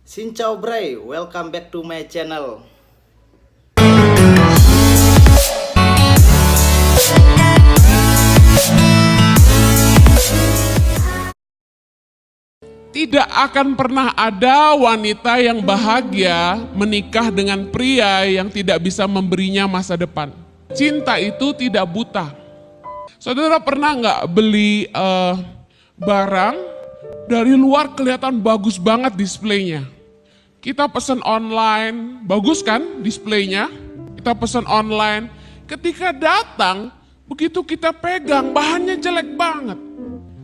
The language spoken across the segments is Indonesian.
Xin chào Bray, welcome back to my channel. Tidak akan pernah ada wanita yang bahagia menikah dengan pria yang tidak bisa memberinya masa depan. Cinta itu tidak buta. Saudara pernah nggak beli barang dari luar kelihatan bagus banget displaynya? Kita pesan online, bagus kan displaynya? Kita pesan online, ketika datang, begitu kita pegang bahannya jelek banget.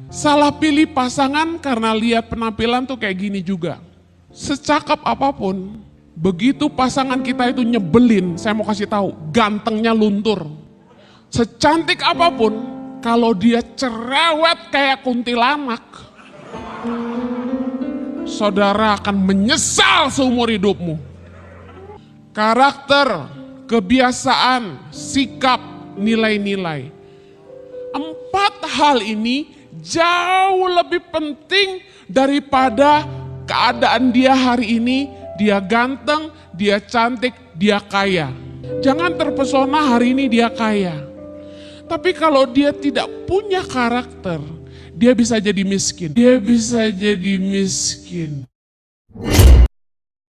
Salah pilih pasangan karena lihat penampilan tuh kayak gini juga. Secakap apapun, begitu pasangan kita itu nyebelin, saya mau kasih tahu, gantengnya luntur. Secantik apapun, kalau dia cerewet kayak kuntilanak, saudara akan menyesal seumur hidupmu. Karakter, kebiasaan, sikap, nilai-nilai. 4 hal ini jauh lebih penting daripada keadaan dia hari ini. Dia ganteng, dia cantik, dia kaya. Jangan terpesona hari ini dia kaya. Tapi kalau dia tidak punya karakter, dia bisa jadi miskin. Dia bisa jadi miskin.